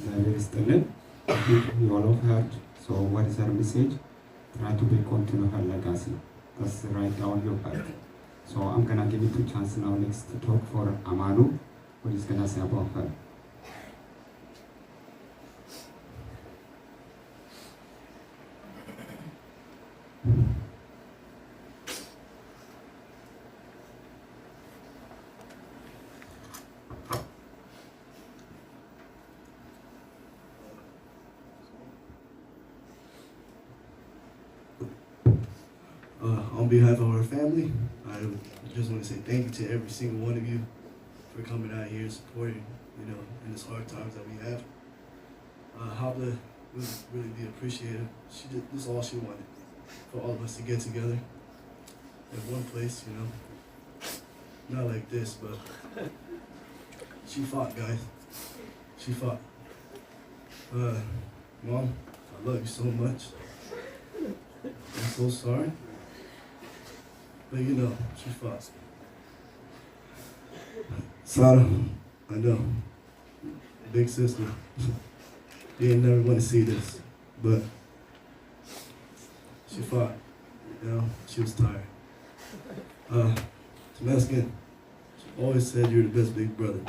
እግዚአብሔር ይስጥልን። You all have heard. So what is our message? Try to be continue her legacy. That's right down your part. So I'm gonna give it to chance now next to talk for Amanu. What is gonna say about her? On behalf of our family, I just want to say thank you to every single one of you for coming out here and supporting, in this hard times that we have. Habla would really be appreciated. This is all she wanted, for all of us to get together at one place, Not like this, but she fought, guys. She fought. Mom, I love you so much. I'm so sorry. But she fought. Sada, I know. Big sister. You ain't never want to see this. But she fought. She was tired. To Mexican, she always said you're the best big brother.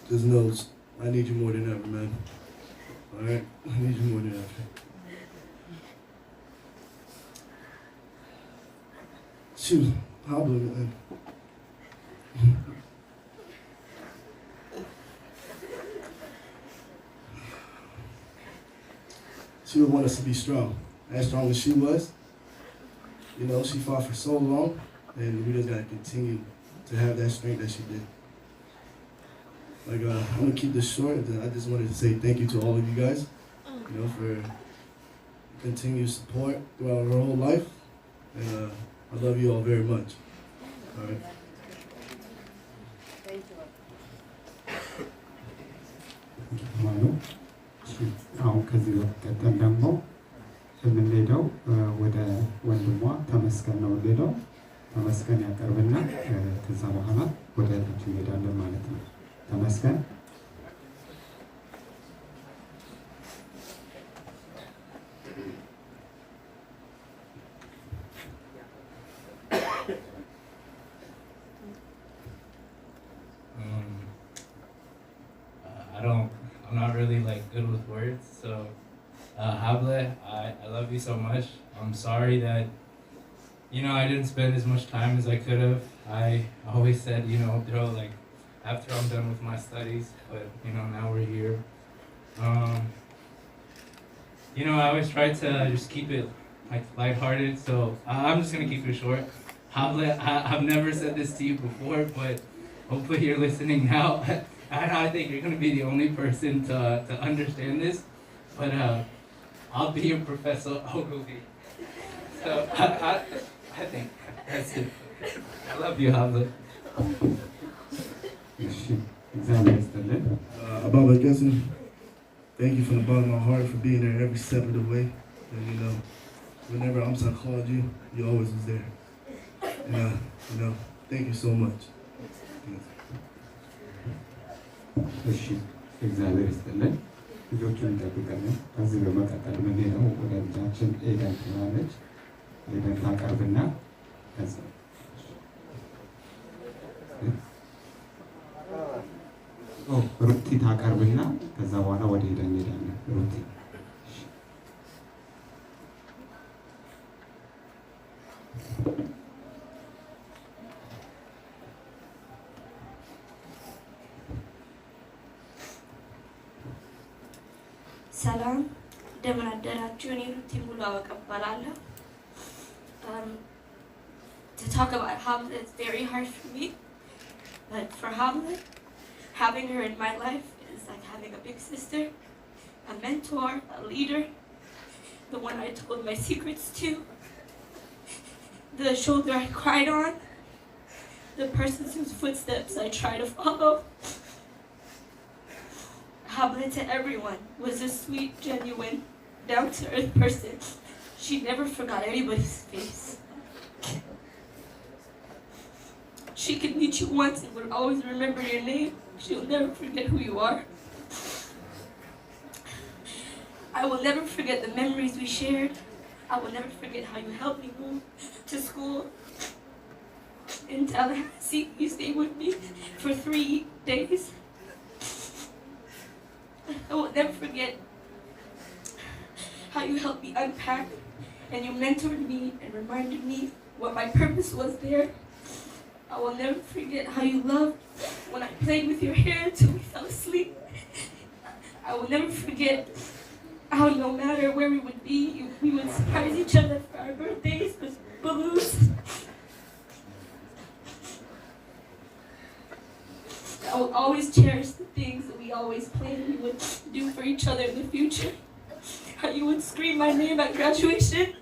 Just knows I need you more than ever, man. Alright? I need you more than ever. Shoot, Habla, man. She would want us to be strong. As strong as she was. She fought for so long, and we just gotta continue to have that strength that she did. I'm gonna keep this short, and I just wanted to say thank you to all of you guys, for continued support throughout her whole life. And I love you all very much. All right. አሁን ከዚህ በቀጠል ደግሞ የምንሄደው ወደ ወንድሟ ተመስገን ነው የምንሄደው። ተመስገን ያቀርብና ከዛ በኋላ ወደ ልጅ እንሄዳለን ማለት ነው። ተመስገን I'm not really good with words, so Habla, I love you so much. I'm sorry that I didn't spend as much time as I could have. I always said after I'm done with my studies, but now we're here. I always try to just keep it lighthearted, so I'm just gonna keep it short. Habla, I've never said this to you before, but hopefully you're listening now. I think you're going to be the only person to understand this, but I'll be your Professor Ogilvy. So I think that's it. I love you, Habla. Ababa Gesson, thank you from the bottom of my heart for being there every step of the way. And, whenever Amsa called you, you always was there. And, thank you so much. እሺ እግዚአብሔር ይስጥልን። ልጆቹን እንጠብቃለን። ከዚህ በመቀጠል የምንሄደው ወደ ልጃችን ኤደን ትሆናለች። ኤደን ታቀርብና ከዛ ሩቲ ታቀርብና ከዛ በኋላ ወደ ኤደን እንሄዳለን። ሩቲ ሰላም እንደምን አደራችሁ። እኔ ሩቲ ሙሉ አወቀባላለሁ። To talk about Hamlet, it's very hard for me, but for Hamlet, having her in my life is like having a big sister, a mentor, a leader, the one I told my secrets to, the shoulder I cried on, the person whose footsteps I try to follow. Hamlet to everyone was a sweet, genuine, down-to-earth person. She never forgot anybody's face. She could meet you once and would always remember your name. She'll never forget who you are. I will never forget the memories we shared. I will never forget how you helped me move to school in Tallahassee. You stayed with me for 3 days. I will never forget how you helped me unpack and you mentored me and reminded me what my purpose was there. I will never forget how you loved when I played with your hair until we fell asleep. I will never forget how no matter where we would be, we would surprise each other for our birthdays with balloons. I will always cherish the things that we always planned we would do for each other in the future. How you would scream my name at graduation.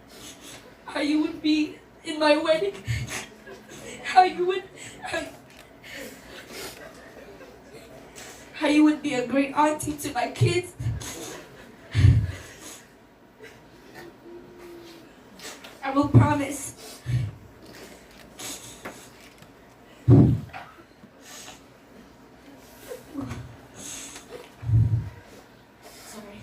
How you would be in my wedding. How you would be a great auntie to my kids. I will promise. Sorry.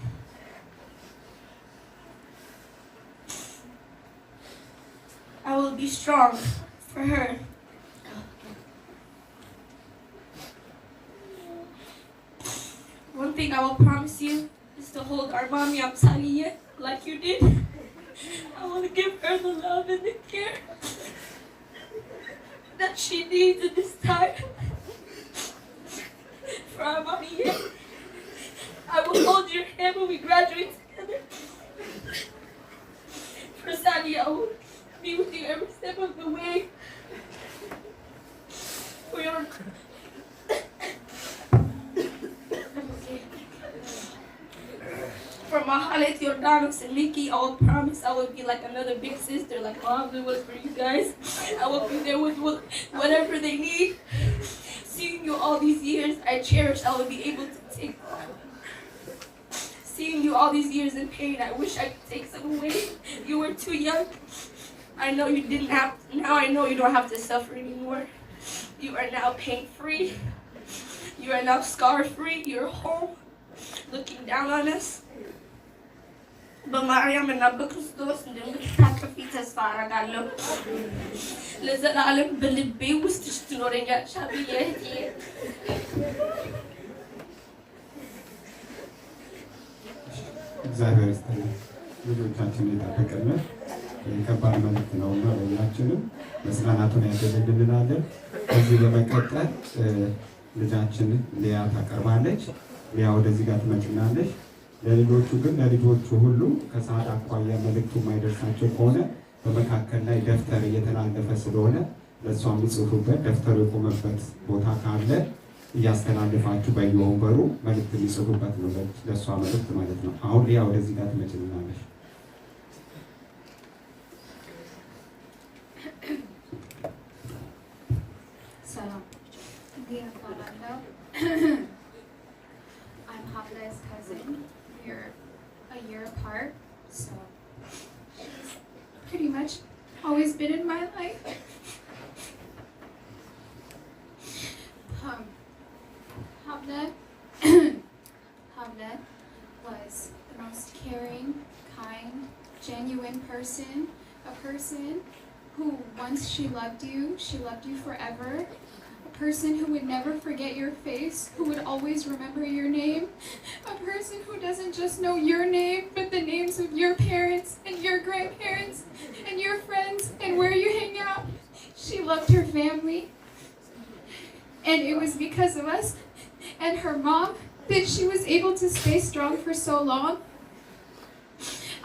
I will be strong for her. One thing I will promise you is to hold our mommy Amsaliya like you did. I want to give her the love and the care that she needs in this time. For our mommy, I will hold your hand when we graduate together. For Sadi, I will be with you every step of the way. For your For Mahalet, Jordanos, and Mickey, I will promise I will be like another big sister, like Mom was for you guys. I will be there with whatever they need. Seeing you all these years, I cherish I will be able to take. Seeing you all these years in pain, I wish I could take some away. You were too young. I know you didn't have, now I know you don't have to suffer anymore. You are now pain-free. You are now scar-free. You're home, looking down on us. በማርያም እና በክርስቶስ እንደምትታቀፊ ተስፋ አደርጋለሁ። ለዘላለም በልቤ ውስጥ ትኖረኛለሽ አብዬ እህቴ። እግዚአብሔር ይስጥልን። ልጆቻችን ይጠብቅልን። ከባድ መልዕክት ነውና ለሁላችንም መጽናናቱን ያድልልን እንላለን። ከዚህ በመቀጠል ልጃችን ሊያ ታቀርባለች። ሊያ ወደዚህ ጋር ትመጭናለች። ለልጆቹ ግን ለልጆቹ ሁሉ ከሰዓት አኳያ መልዕክቱ የማይደርሳቸው ከሆነ በመካከል ላይ ደብተር እየተላለፈ ስለሆነ ለእሷ የሚጽፉበት ደብተሩ የቆመበት ቦታ ካለ እያስተላለፋችሁ በየወንበሩ መልዕክት የሚጽፉበት ነው። ለእሷ መልዕክት ማለት ነው። አሁን ሊያ ወደዚህ ጋር ትመጭልናለች። ሰላም ሊያ እባላለሁ። I'm Havla's cousin. We're a year apart, so it's pretty much always been in my life. Havla was the most caring, kind, genuine person, a person who once she loved you forever. A person who would never forget your face, who would always remember your name, a person who doesn't just know your name, but the names of your parents and your grandparents and your friends and where you hang out. She loved her family, and it was because of us and her mom that she was able to stay strong for so long.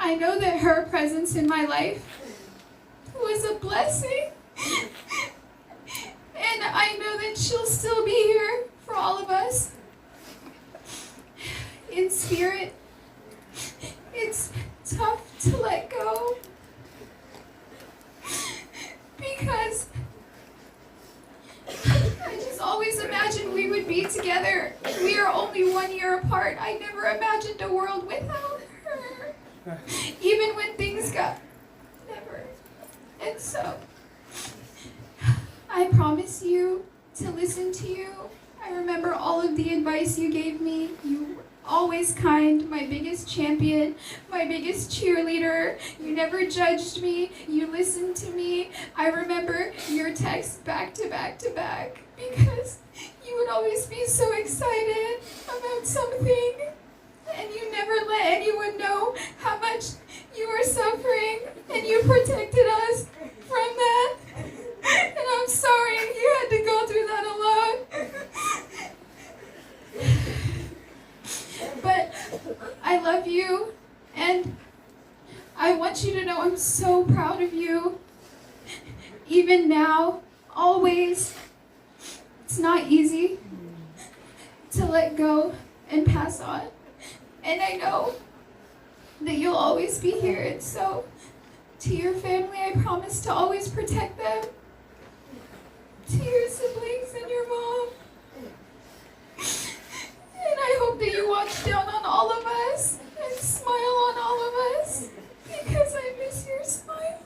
I know that her presence in my life was a blessing. And I know that she'll still be here for all of us. In spirit, it's tough to let go. Because I just always imagined we would be together. We are only 1 year apart. I never imagined a world without her. Even when things got never. And so I promise you to listen to you. I I remember all of the advice you gave me. You were always kind, my biggest champion, my biggest cheerleader. You never judged me. You listened to me. I remember your texts back to back to back because you would always be so excited about something and you never let anyone know how much you were suffering and you protected us from that. And I'm sorry you had to go through that alone. But I love you, and I want you to know I'm so proud of you. Even now, always. It's not easy to let go and pass on. And I know that you'll always be here. And so, to your family, I promise to always protect them. To your siblings and your mom. And I hope that you watch down on all of us and smile on all of us because I miss your smile.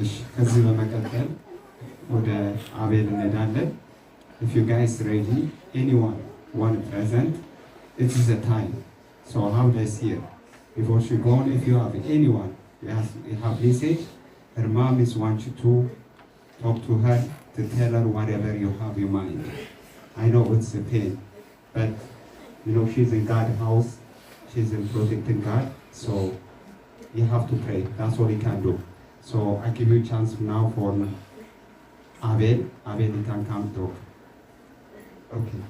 እሺ ከዚህ በመቀጠል ወደ አቤል እንሄዳለን። If you guys ready, anyone want to present, it is the time. So how does here? Before she go on, if you have anyone, you have message, her mom is want you to talk to her, to tell her whatever you have in mind. I know it's a pain, but you know she's in God's house, she's in protecting God, so you have to pray. That's all you can do. So I give you a chance now for Abel. Abel, you can come talk. Okay.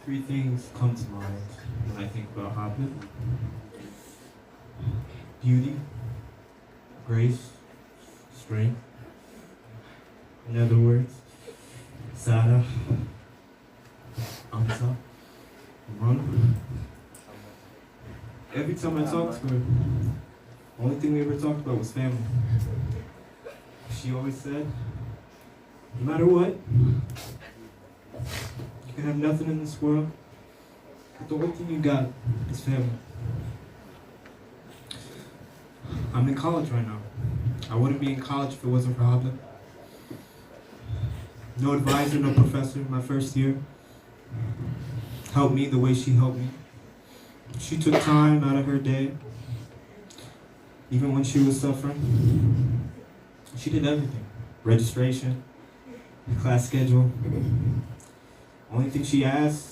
Three things come to mind when I think about Hobbit. Beauty, grace, strength. In other words, Sarah, Amsa, Run. Every time I talked to her, the only thing we ever talked about was family. She always said, no matter what, you can have nothing in this world, but the only thing you got is family. I'm in college right now. I wouldn't be in college if it wasn't for Habla. No advisor, no professor my first year helped me the way she helped me. She took time out of her day, even when she was suffering. She did everything. Registration, class schedule. Only thing she asked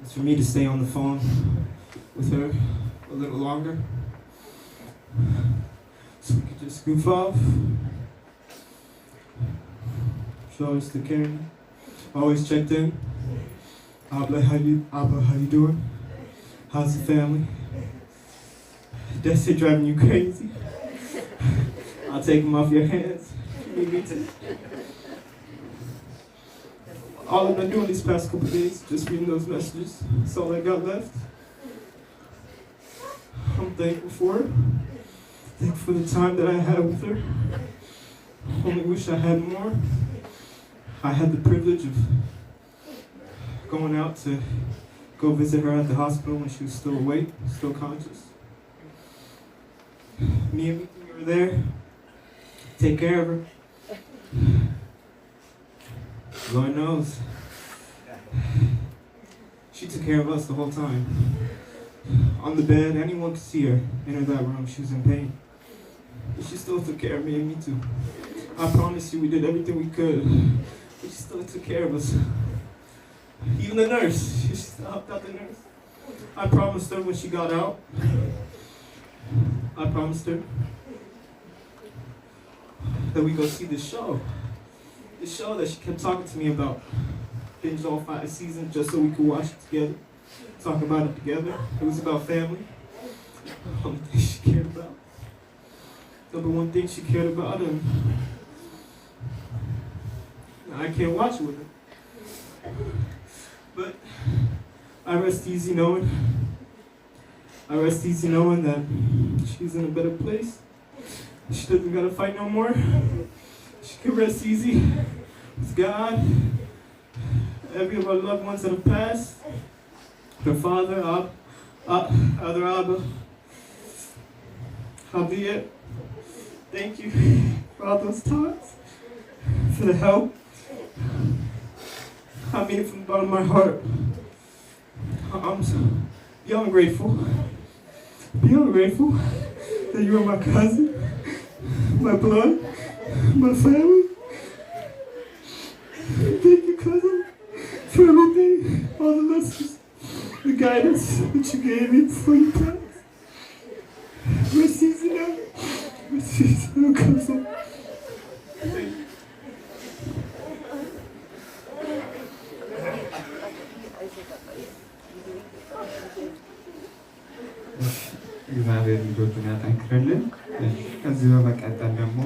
is for me to stay on the phone with her a little longer so we could just goof off. She always took care of me. Always checked in. Abba, how you doing? How's the family? That's it driving you crazy. I'll take them off your hands. You need me to. All I've been doing these past couple of days, just reading those messages. That's all I got left. I'm thankful for her. Thankful for the time that I had with her. Only wish I had more. I had the privilege of going out to go visit her at the hospital when she was still awake, still conscious. Me and Mika, we were there. Take care of her. Lord knows. She took care of us the whole time. On the bed, anyone could see her. Enter that room, she was in pain. But she still took care of me and me too. I promise you we did everything we could. But she still took care of us. Even the nurse, she still helped out the nurse. I promised her when she got out. I promised her that we go see the show. The show that she kept talking to me about. Binge all 5 seasons just so we could watch it together. Talk about it together. It was about family. Only thing she cared about. Number one thing she cared about, and I can't watch it with her. But I rest easy knowing that she's in a better place. She doesn't gotta fight no more. She can rest easy with God. Every of our loved ones that have passed, her father, other Abba, Javier, thank you for all those talks, for the help. I mean it from the bottom of my heart. I'm so beyond grateful that you are my cousin, my blood, my family. Thank you, cousin, for everything, all the lessons, the guidance that you gave me before you passed. Rest easy now. Rest easy now, cousin. Thank you. እግዚአብሔር ልጆቹን ያጠንክርልን። ከዚህ በመቀጠል ደግሞ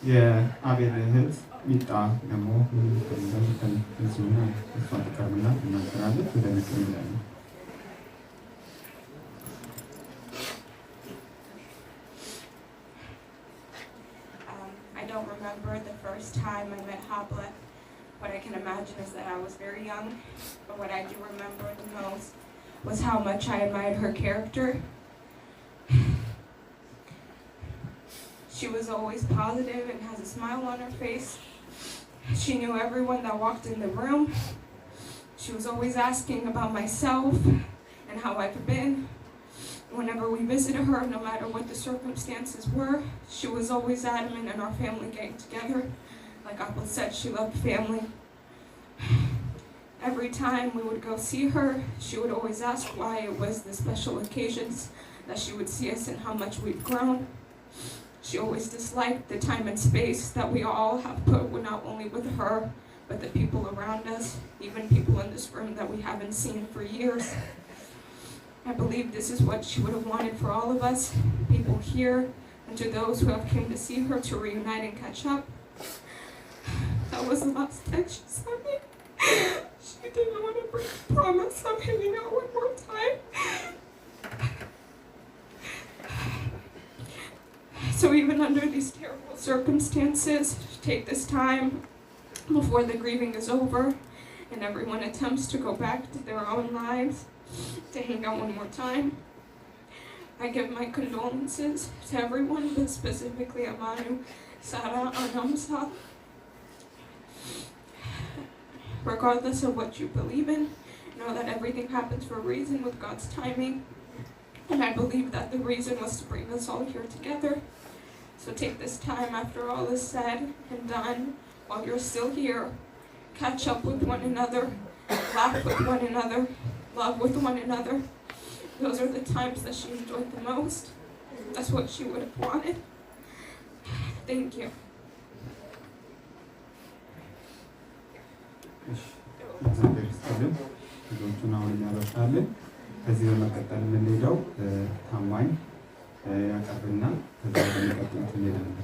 የአቤል እህት ሚጣ ደግሞ እዚሁና እሷ ትቀርብና ትናገራለች። ወደ ምክር ይላሉ። I don't remember the first time I met Habla. What I can imagine is that I was very young, but what I do remember the most was how much I admired her character. She was always positive and has a smile on her face. She knew everyone that walked in the room. She was always asking about myself and how I've been. Whenever we visited her, no matter what the circumstances were, she was always adamant in our family getting together. Like Apple said, she loved family. Every time we would go see her, she would always ask why it was the special occasions that she would see us and how much we've grown. She always disliked the time and space that we all have put not only with her, but the people around us, even people in this room that we haven't seen for years. I believe this is what she would have wanted for all of us, people here, and to those who have come to see her to reunite and catch up. That was the last text she sent me. She didn't want to break the promise of hanging out one more time. So even under these terrible circumstances, take this time before the grieving is over and everyone attempts to go back to their own lives to hang out one more time. I give my condolences to everyone, but specifically Amanu, Sarah, and Amsa. Regardless of what you believe in, know that everything happens for a reason with God's timing. And I believe that the reason was to bring us all here together. So take this time after all is said and done, while you're still here, catch up with one another, laugh with one another, love with one another. Those are the times that she enjoyed the most. That's what she would have wanted. Thank you. እግዚአብሔር ይስጥልን። ልጆቹን አሁን እናበቃለን። ከዚህ በመቀጠል የምንሄደው ታማኝ ያቀርብና ከዛ በሚቀጥሉት እንሄዳለን።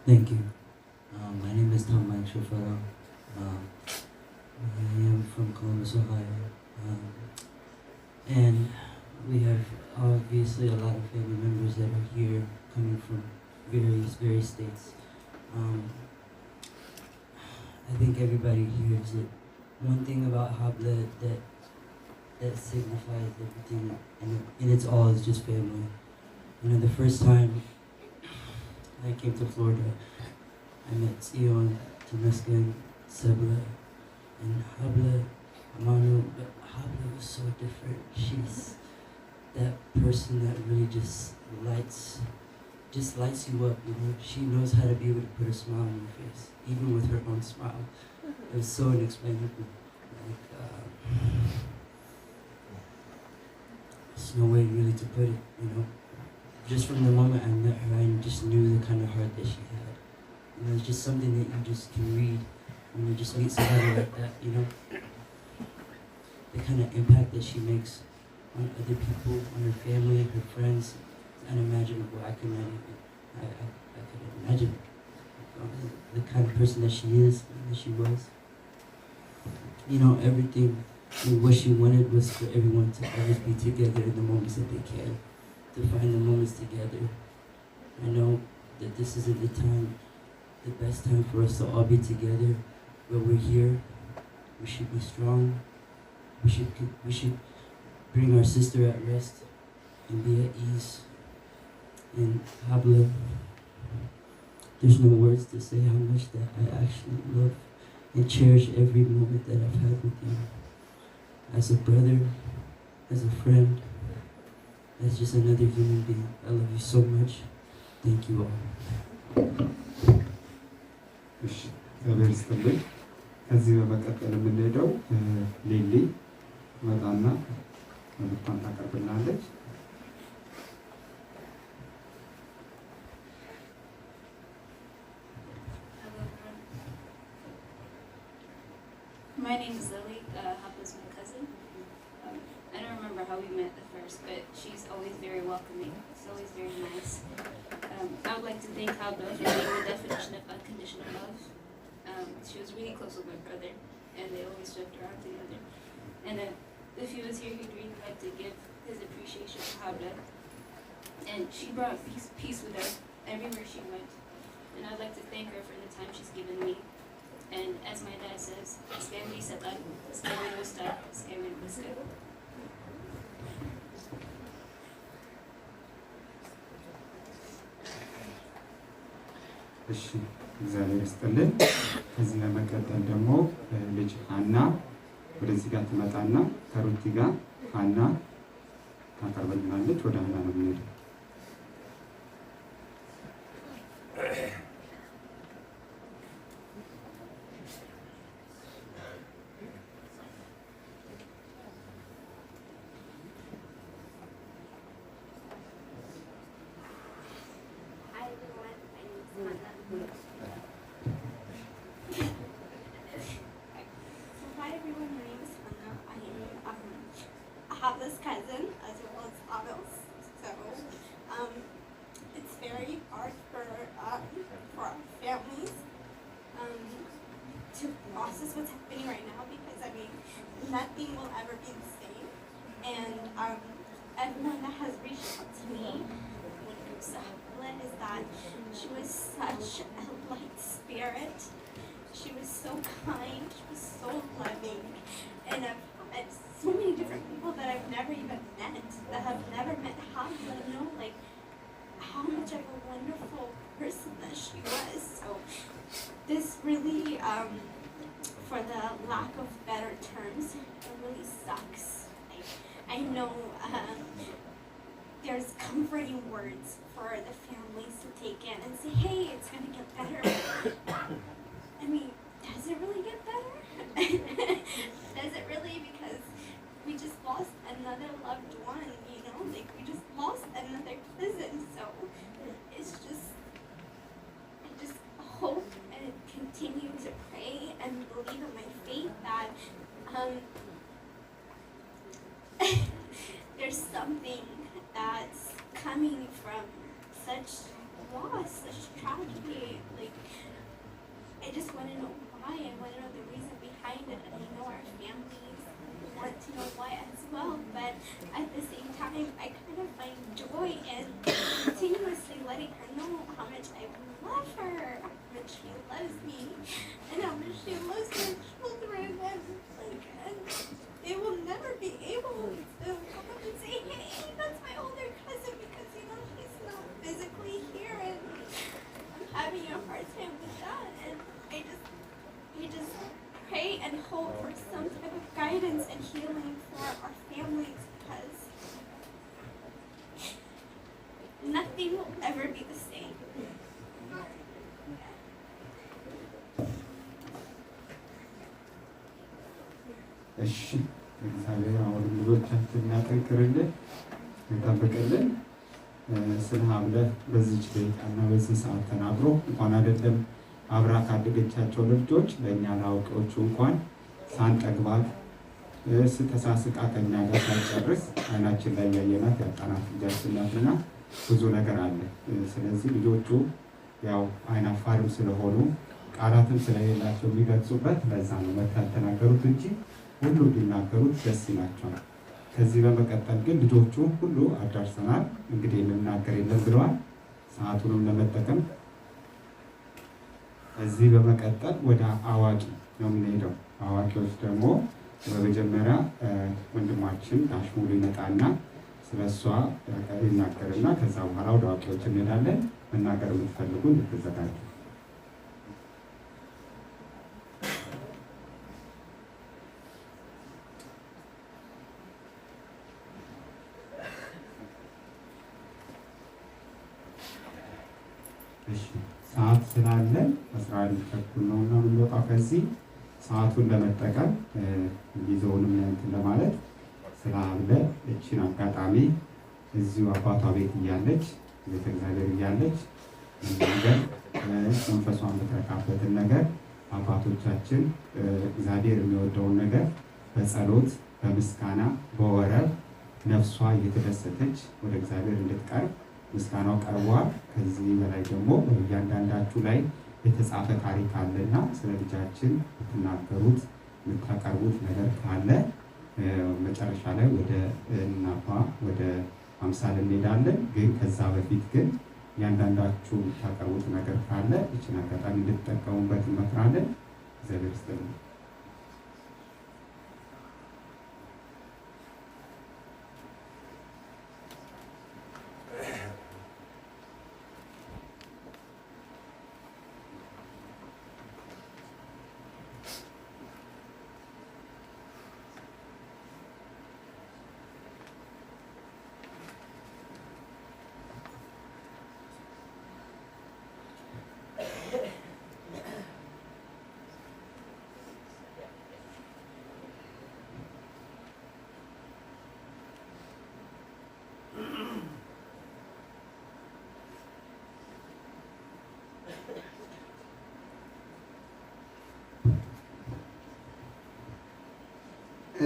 Thank you. My name is Tamai Shofara. I am from Columbus, Ohio. And we have obviously a lot of family members that are here coming from various states. I think everybody hears it. One thing about Habla that signifies everything and it's all is just family. You know, the first time I came to Florida, I met Sion, Temescan, Sebla, and Habla, Amanu, but Habla was so different. She's that person that really just lights you up, you know. She knows how to be able to put a smile on your face, even with her own smile. It was so unexplainable. Like, there's no way really to put it, you know. Just from the moment I met her, I just knew the kind of heart that she had. You know, it's just something that you just can read when you just meet somebody like that, you know. The kind of impact that she makes on other people, on her family, her friends, unimaginable. I could imagine the kind of person that she is, and that she was. You know, everything, what she wanted was for everyone to always be together in the moments that they can, to find the moments together. I know that this isn't the best time for us to all be together, but we're here. We should be strong. We should bring our sister at rest and be at ease. And Habla, there's no words to say how much that I actually love and cherish every moment that I've had with you. As a brother, as a friend, as just another human being. I love you so much. Thank you all. እግዚአብሔር ይስጥልኝ። ከዚህ በመቀጠል የምንሄደው ሊሊ መጣና መልእክቷን ታቀርብልናለች። My name is Lily. Habla's my cousin. I don't remember how we met at first, but she's always very welcoming. She's always very nice. I would like to thank Habla for being the definition of unconditional love. She was really close with my brother, and they always joked around together. And if he was here, he'd really like to give his appreciation to Habla. And she brought peace with her everywhere she went. And I'd like to thank her for the time she's given me. And as my dad says, "Skemi Satan, Skemi Musta, Skemi Musta." እሺ እግዚአብሔር ይስጥልን። ከዚህ በመቀጠል ደግሞ ልጅ ሀና ወደዚህ ጋር ትመጣና ከሩቲ ጋር ሀና ታቀርብልናለች። ወደ ሀና ነው የምንሄደው። Hi everyone, my name is Hannah. I am Habla's cousin as well as Abel's. So it's very hard for our families to process what's happening right now because I mean nothing will ever be the same. And everyone that has reached out to me when it comes to Habla is that she was such a light spirit. She was so kind, she was so loving, and I've met so many different people that I've never even met, that have never met Habla, know like how much of a wonderful person that she was. So this really, for the lack of better terms, it really sucks. I know there's comforting words for the families to take in and say, hey, it's gonna get better. I mean, does it really get better? Does it really? Because we just lost another loved one, you know? Like, we just lost another cousin. So, it's just, I just hope and continue to pray and believe in my faith that there's something that's coming from such loss, such tragedy. Like, I just want to know why. I want to know the reason behind it. And I know our families want to know why as well. But at the same time, I kind of find joy in continuously letting her know how much I love her, how much she loves me, and how much she loves her children. And they will never be able to come up and say, hey, that's my older cousin, because, you know, she's not physically here. And I'm having a hard time with that. And we just pray and hope for some type of guidance and healing for our families because nothing will ever be the same. እሺ እግዚአብሔር አሁን ልጆቻችንን ያጠንክርልን ይጠብቅልን። ስለ ሀብለ በዚች ደቂቃና በዚህ ሰዓት ተናግሮ እንኳን አይደለም አብራ ካደገቻቸው ልጆች ለእኛ ለአዋቂዎቹ እንኳን ሳንጠግባት ተሳስቃ ከኛ ጋር ሳንጨርስ አይናችን ላይ ያየናት ያጣናት ልጃችን ናትና ብዙ ነገር አለ። ስለዚህ ልጆቹ ያው አይናፋርም ስለሆኑ ቃላትም ስለሌላቸው የሚገልጹበት ለዛ ነው ተናገሩት እንጂ ሁሉ ቢናገሩት ደስ ይላቸዋል። ከዚህ በመቀጠል ግን ልጆቹ ሁሉ አዳርሰናል። እንግዲህ የምናገር የለም ብለዋል፣ ሰዓቱንም ለመጠቀም። እዚህ በመቀጠል ወደ አዋቂ ነው የምንሄደው። አዋቂዎች ደግሞ በመጀመሪያ ወንድማችን ዳሽሙሉ ይመጣና ስለ እሷ ይናገርና ከዛ በኋላ ወደ አዋቂዎች እንሄዳለን። መናገር የምትፈልጉ እንድትዘጋጁ። ሰዓት ስላለን 11 ተኩል ነው እና የምንወጣው ከዚህ ሰዓቱን ለመጠቀም ጊዜውንም እንትን ለማለት ስላለ እችን አጋጣሚ እዚሁ አባቷ ቤት እያለች ቤተ እግዚአብሔር እያለች ነገር መንፈሷን የምትረካበትን ነገር አባቶቻችን እግዚአብሔር የሚወደውን ነገር በጸሎት በምስጋና በወረብ ነፍሷ እየተደሰተች ወደ እግዚአብሔር እንድትቀርብ ምስጋናው ቀርቧል። ከዚህ በላይ ደግሞ እያንዳንዳችሁ ላይ የተጻፈ ታሪክ አለና ስለ ልጃችን የምትናገሩት የምታቀርቡት ነገር ካለ መጨረሻ ላይ ወደ እናቷ ወደ አምሳል እንሄዳለን። ግን ከዛ በፊት ግን እያንዳንዳችሁ የምታቀርቡት ነገር ካለ ይችን አጋጣሚ እንድትጠቀሙበት እንመክራለን። እግዚአብሔር ይስጥልን።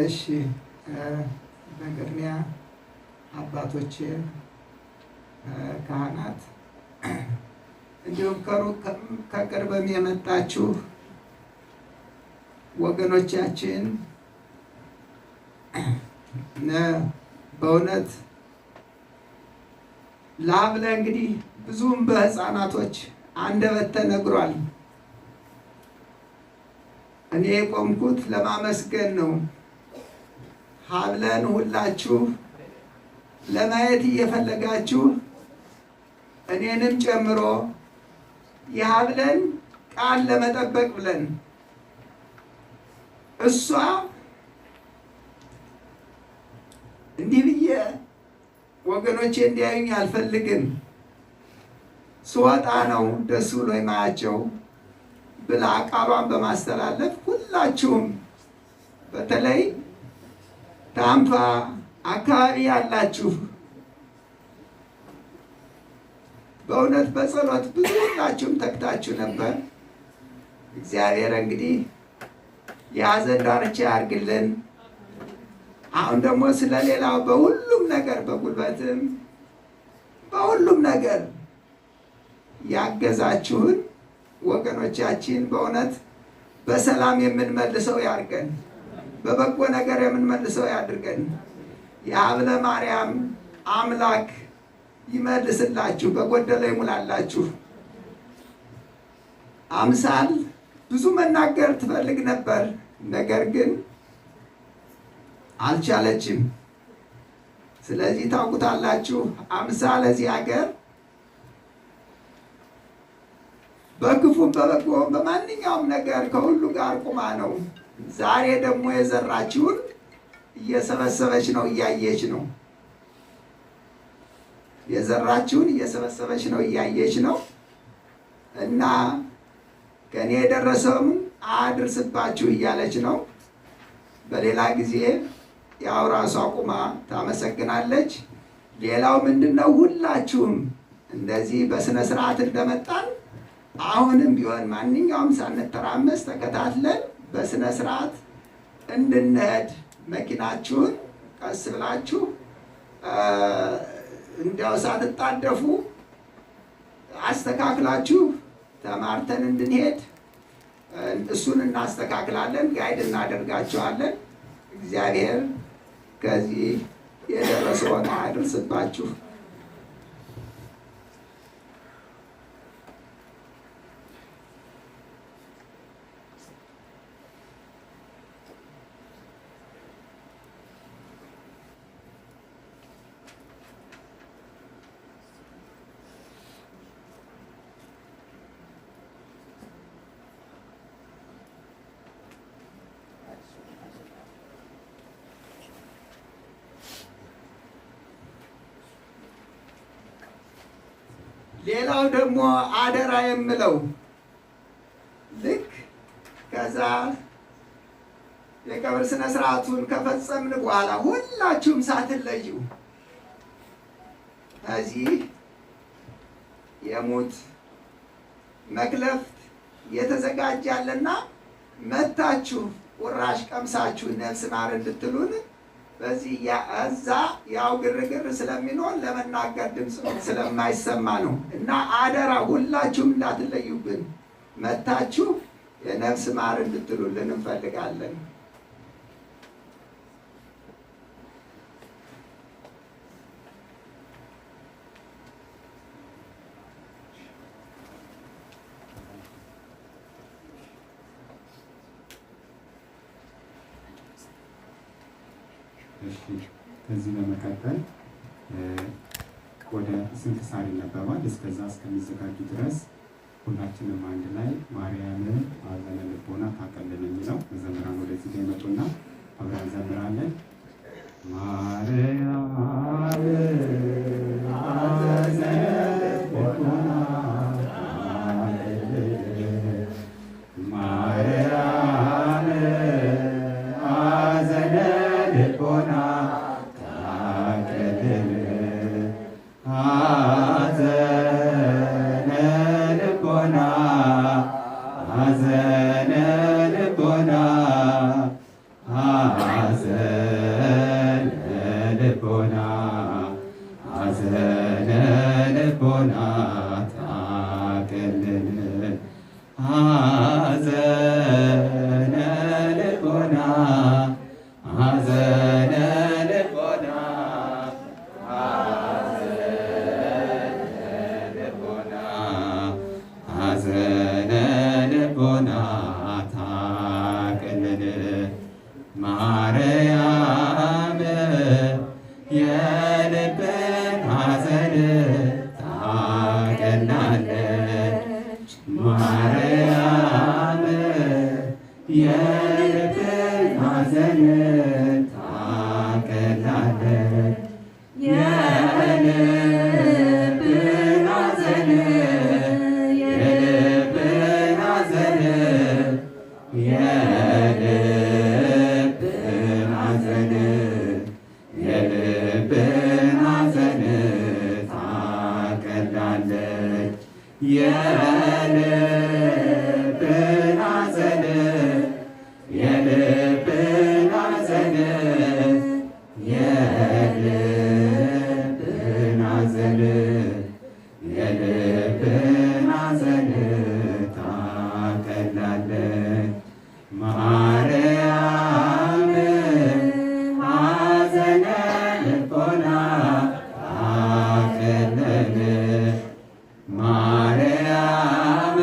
እሺ በቅድሚያ አባቶቼ፣ ካህናት እንዲሁም ከሩቅ ከቅርብም የመጣችሁ ወገኖቻችን በእውነት ለሀብለ እንግዲህ ብዙም በህፃናቶች አንደበት ተነግሯል። እኔ የቆምኩት ለማመስገን ነው። ሀብለን ሁላችሁ ለማየት እየፈለጋችሁ እኔንም ጨምሮ የሀብለን ቃል ለመጠበቅ ብለን እሷ እንዲህ ብዬ ወገኖቼ እንዲያዩኝ አልፈልግም፣ ስወጣ ነው ደስ ብሎ የማያቸው ብላ ቃሏን በማስተላለፍ ሁላችሁም በተለይ ታምፓ አካባቢ ያላችሁ በእውነት በጸሎት ብዙ ሁላችሁም ተግታችሁ ነበር። እግዚአብሔር እንግዲህ የሐዘን ዳርቻ ያርግልን። አሁን ደግሞ ስለሌላው በሁሉም ነገር በጉልበትም በሁሉም ነገር ያገዛችሁን ወገኖቻችን በእውነት በሰላም የምንመልሰው ያርገን፣ በበጎ ነገር የምንመልሰው ያድርገን። የሀብለ ማርያም አምላክ ይመልስላችሁ፣ በጎደለ ይሙላላችሁ። አምሳል ብዙ መናገር ትፈልግ ነበር፣ ነገር ግን አልቻለችም። ስለዚህ ታውቁታላችሁ፣ አምሳል እዚህ ሀገር በክፉም በበጎም በማንኛውም ነገር ከሁሉ ጋር ቁማ ነው። ዛሬ ደግሞ የዘራችውን እየሰበሰበች ነው፣ እያየች ነው። የዘራችውን እየሰበሰበች ነው፣ እያየች ነው። እና ከእኔ የደረሰውም አድርስባችሁ እያለች ነው። በሌላ ጊዜ ያው ራሷ ቁማ ታመሰግናለች። ሌላው ምንድነው? ሁላችሁም እንደዚህ በስነ ስርዓት እንደመጣን አሁንም ቢሆን ማንኛውም ሳንተራመስ ተከታትለን በስነ ስርዓት እንድንሄድ መኪናችሁን ቀስ ብላችሁ እንዲያው ሳትጣደፉ አስተካክላችሁ ተማርተን እንድንሄድ እሱን እናስተካክላለን፣ ጋይድ እናደርጋቸዋለን። እግዚአብሔር ከዚህ የደረሰውን አያድርስባችሁ። ሌላው ደግሞ አደራ የምለው ልክ ከዛ የቀብር ስነ ስርዓቱን ከፈጸምን በኋላ ሁላችሁም ሳትለዩ ከዚህ የሙት መክለፍት የተዘጋጃለና መታችሁ ቁራሽ ቀምሳችሁ ነፍስ ማር እንድትሉን በዚህ እዛ ያው ግርግር ስለሚኖር ለመናገር ድምፅ ስለማይሰማ ነው እና አደራ ሁላችሁም እንዳትለዩብን መታችሁ የነፍስ ማር እንድትሉልን እንፈልጋለን። እሺ ከዚህ በመቀጠል ወደ ስንክሳር ይነበባል። እስከዛ እስከሚዘጋጁ ድረስ ሁላችንም አንድ ላይ ማርያምን ሐዘነ ልቦና ታቀልን የሚለው መዘምራን ወደዚህ ጋር ይመጡና አብረን እንዘምራለን። ማርያም ሐዘነ ልቦና ማርያም ሐዘነ ልቦና ታቀልን ሐዘነ ልቦና ሐዘነ ልቦና ሐዘነ ልቦና ሐዘነ ልቦና ታቀልን ሐዘነ ልቦና ሐዘነ ልቦና ሐዘነ ልቦና ታቀልን ማርያም የልብን ሐዘን ታቀላለች ማርያም የልብን ሐዘን ታቀላለች የልብን ሐዘን የልብን ሐዘን የልብን ሐዘን የልብን ሐዘን ታቀላለች የልብን ሐዘን የልብን ሐዘን የልብን ሐዘን የልብን ሐዘን ታቀላለች ማርያም ሐዘነ ልቦና ታቀለለ ማርያም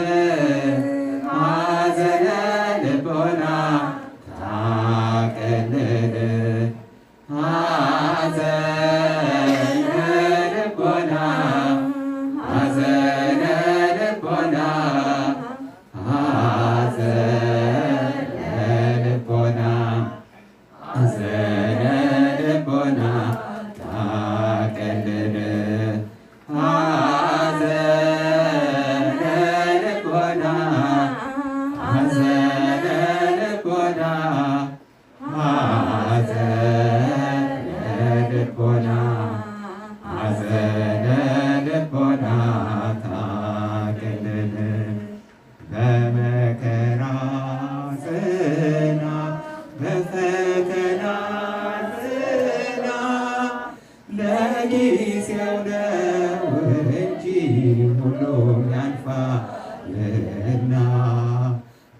ያልፋልና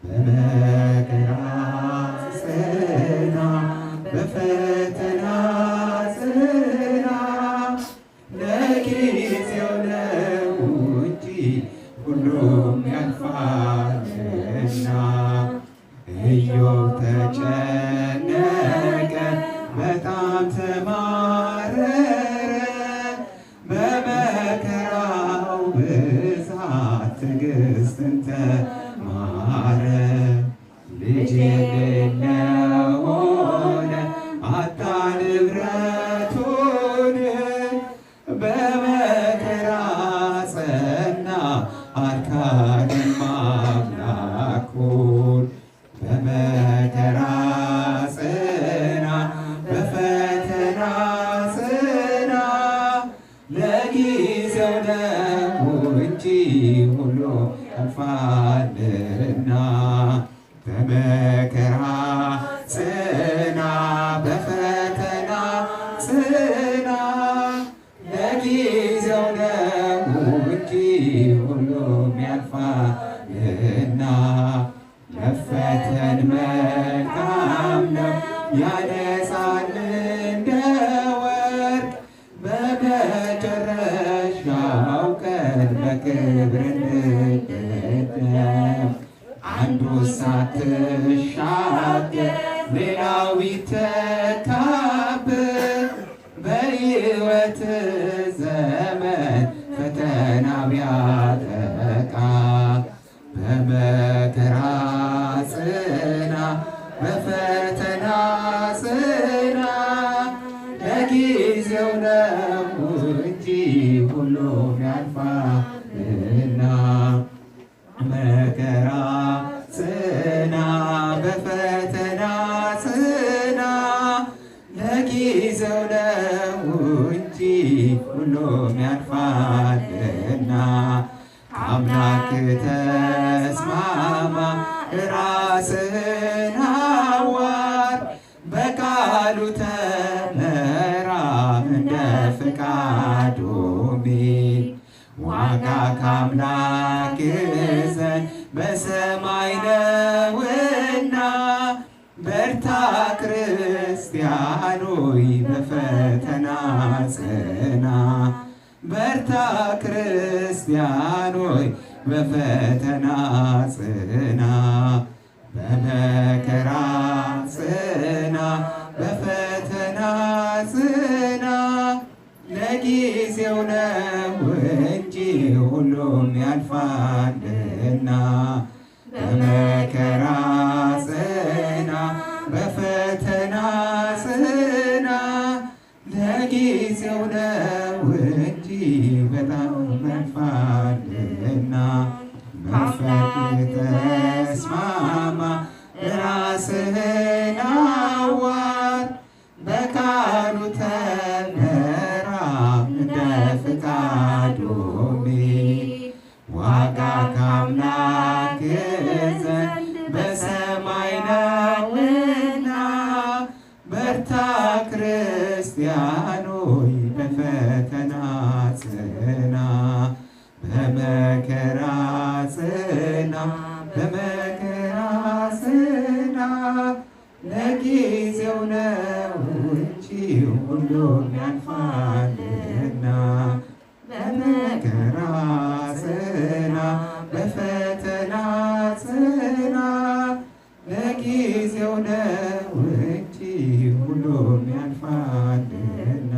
በመከራ ጽና በፈተና ጽና ለጊዜው ነው እንጂ ሁሉም ያልፋልና። ኢዮብ ተጨነቀ በጣም ተማረረ በመከራው ብዛት ትዕግስትን ተማረ። ልጅ የሌለው ሆነ አጣ ንብረቱን በመከራ ጸና አልካደም አምላኩን። በመከራ ጽና በፈተና ጽና ለጊዜው ነው እንጂ ሁሉ ያልፋልና። በመከራ ጽና በፈተና ጽና ለጊዜው ነው እንጂ ሁሉም ያልፋልና። መፈተን መልካም ነው ያነጻል እንደ ወርቅ በመጨረሻው ቀን በክብር እንድንደም። አንዱ ሳትሻገር ሌላው ቢተካብህ በሕይወት ዘመን ፈተና ቢያጠቃ በመከራ ጽና በፈተና ጽና ለጊዜው ነው እንጂ ሁሉም ያልፋልና። መከራ ጽና በፈተና ጽና ለጊዜው ነው እንጂ ሁሉም ያልፋልና። አምላክ ተስማማ ራስህን አዋር በቃሉ ተመራ እንደ ፈቃዱ ቢል ዋጋ ከአምላክ ዘንድ በሰማይ ነውና። በርታ ክርስቲያን ሆይ በፈተና ጽና። በርታ ክርስቲያን ሆይ በፈተና ጽና። በመከራ ጽና በፈተና ጽና ለጊዜው ነው እንጂ ሁሉም ያልፋልና። በመከራ ጽና በፈተና ጽና ለጊዜው ነው እንጂ በጣም ያልፋልና። መፈቅ ተስማማ ራስህን አዋር በቃሉ ተመራ እንደ ፈቃዱ ቢል ዋጋ ከአምላክ ዘንድ በሰማይ ነውና። በርታ ክርስቲያን ሆይ በፈተና ጽና። በመከራ ጽና በመከራ ጽና ለጊዜው ነው እንጂ ሁሉም ያልፋልና። በመከራ ጽና በፈተና ጽና ለጊዜው ነው እንጂ ሁሉም ያልፋልና።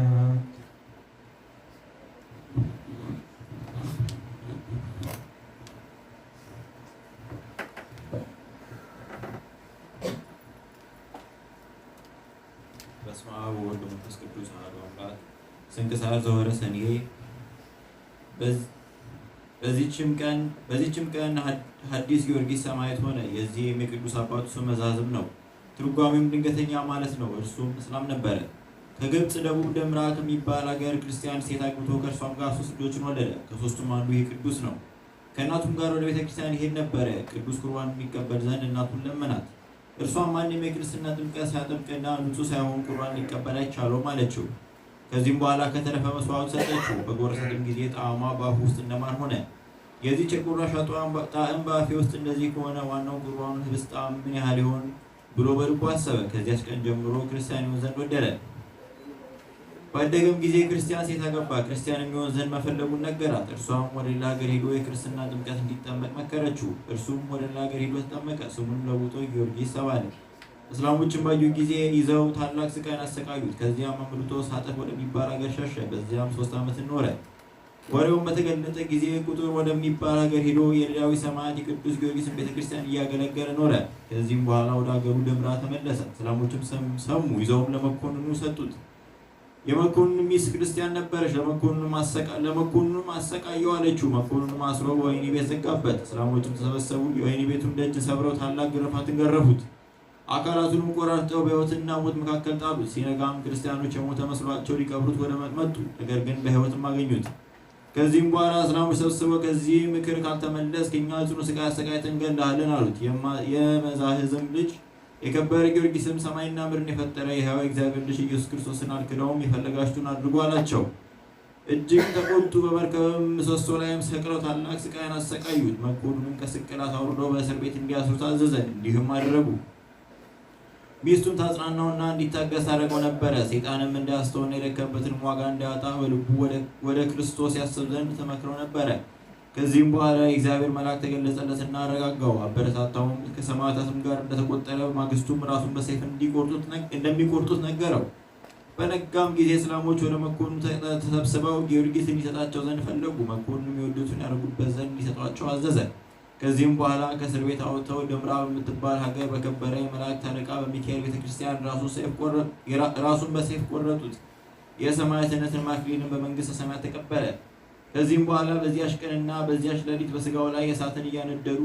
በስመ አብ ወወልድ ወመንፈስ ቅዱስ አሐዱ አምላክ። ስንክሳር ዘወርኃ ሰኔ። በዚህችም ቀን ሐዲስ ጊዮርጊስ ሰማዕት ሆነ። የዚህም የቅዱስ አባቱ ስም መዛዝም ነው። ትርጓሜውም ድንገተኛ ማለት ነው። እርሱም እስላም ነበረ። ከግብፅ ደቡብ ደምራ ከሚባል ሀገር ክርስቲያን ሴት አግብቶ ከእርሷም ጋር 3 ልጆችን ወለደ። ከሦስቱም አንዱ ይህ ቅዱስ ነው። ከእናቱም ጋር ወደ ቤተ ክርስቲያን ይሄድ ነበረ። ቅዱስ ቁርባን የሚቀበል ዘንድ እናቱን ለመናት። እርሷም ማንም የክርስትና ጥምቀት ሳያጠምቅና ንጹሕ ሳይሆን ቁርባን ሊቀበል አይቻለውም አለችው። ከዚህም በኋላ ከተረፈ መስዋዕት ሰጠችው። በጎረሰትም ጊዜ ጣዕሟ በአፉ ውስጥ እንደማር ሆነ። የዚህች የቁራሽ ጣዕም በአፌ ውስጥ እንደዚህ ከሆነ ዋናው ቁርባኑ ህብስት ጣዕም ምን ያህል ይሆን ብሎ በልቡ አሰበ። ከዚያች ቀን ጀምሮ ክርስቲያን ይሆን ዘንድ ወደደ። ባደገም ጊዜ ክርስቲያን ሴት አገባ። ክርስቲያን የሚሆን ዘንድ መፈለጉን ነገራት። እርሷም ወደ ሌላ ሀገር ሄዶ የክርስትና ጥምቀት እንዲጠመቅ መከረችው። እርሱም ወደ ሌላ ሀገር ሄዶ ተጠመቀ። ስሙንም ለውጦ ጊዮርጊስ ተባለ። እስላሞችን ባዩ ጊዜ ይዘው ታላቅ ስቃይን አሰቃዩት። ከዚያም አምልጦ ሳጥፍ ወደሚባል ሀገር ሸሸ። በዚያም 3 ዓመት ኖረ። ወሬውን በተገለጠ ጊዜ ቁጥር ወደሚባል ሀገር ሄዶ የሌላዊ ሰማዕት የቅዱስ ጊዮርጊስን ቤተክርስቲያን እያገለገለ ኖረ። ከዚህም በኋላ ወደ ሀገሩ ደምራ ተመለሰ። እስላሞችም ሰሙ። ይዘውም ለመኮንኑ ሰጡት። የመኮንኑ ሚስት ክርስቲያን ነበረች። ለመኮንኑም አሰቃየው አለችው። መኮንኑም አስሮ በወህኒ ቤት ዘጋበት። እስላሞችም ተሰበሰቡ። የወህኒ ቤቱን ደጅ ሰብረው ታላቅ ግርፋትን ገረፉት። አካላቱንም ቆራርጠው በሕይወትና ሞት መካከል ጣሉት። ሲነጋም ክርስቲያኖች የሞተ መስሏቸው ሊቀብሩት ወደ መጡ፣ ነገር ግን በሕይወትም አገኙት። ከዚህም በኋላ እስላሞች ሰብስበው ከዚህ ምክር ካልተመለስክ እኛ ጽኑ ስቃይ አሰቃይተን እንገድልሃለን አሉት። የመዛህዝም ልጅ የከበረ ጊዮርጊስም ሰማይና ምድርን የፈጠረ የሕያው እግዚአብሔር ልጅ ኢየሱስ ክርስቶስን አልክደውም፣ የፈለጋችሁትን አድርጉ አላቸው። እጅግ ተቆጡ። በመርከብም ምሰሶ ላይም ሰቅለው ታላቅ ስቃይን አሰቃዩት። መኮንኑም ከስቅላት አውርዶ በእስር ቤት እንዲያስሩት አዘዘ። እንዲህም አደረጉ። ሚስቱን ታጽናናውና እንዲታገስ ታደርገው ነበረ። ሰይጣንም እንዳያስተውልና የደከመበትን ዋጋ እንዳያጣ በልቡ ወደ ክርስቶስ ያስብ ዘንድ ተመክረው ነበረ። ከዚህም በኋላ የእግዚአብሔር መልአክ ተገለጸለትና አረጋጋው፣ አበረታታውም። ከሰማዕታትም ጋር እንደተቆጠረ ማግስቱም ራሱን በሰይፍ እንደሚቆርጡት ነገረው። በነጋም ጊዜ እስላሞች ወደ መኮንኑ ተሰብስበው ጊዮርጊስን ይሰጣቸው ዘንድ ፈለጉ። መኮንኑም የወደዱትን ያደርጉበት ዘንድ እንዲሰጧቸው አዘዘ። ከዚህም በኋላ ከእስር ቤት አውጥተው ደምራ በምትባል ሀገር በከበረ የመላእክት አለቃ በሚካኤል ቤተክርስቲያን ራሱን በሰይፍ ቆረጡት። የሰማዕትነትን አክሊልን በመንግስተ ሰማያት ተቀበለ። ከዚህም በኋላ በዚያች ቀንና በዚያች ሌሊት በስጋው ላይ እሳትን እያነደዱ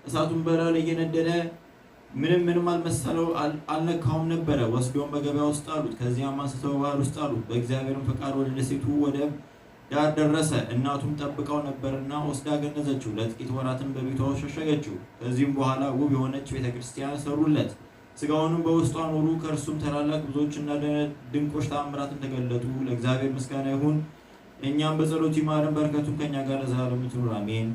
እሳቱን በላዩ ላይ እየነደደ ምንም አልመሰለው አልነካውም ነበረ። ወስዶም በገበያ ውስጥ ጣሉት። ከዚያም አንስተው ባህር ውስጥ ጣሉት። በእግዚአብሔርም ፈቃድ ወደ ደሴቱ ወደብ ዳር ደረሰ። እናቱም ጠብቀው ነበርና ወስዳ ገነዘችው። ለጥቂት ወራትም በቤቷ ሸሸገችው። ከዚህም በኋላ ውብ የሆነች ቤተክርስቲያን ሰሩለት። ስጋውንም በውስጧ ኖሩ። ከእርሱም ታላላቅ ብዙዎችና ድንቆች ተአምራትን ተገለጡ። ለእግዚአብሔር ምስጋና ይሁን። እኛም በጸሎቱ ይማረን፣ በረከቱም ከኛ ጋር ለዘላለሙ ትኑር አሜን።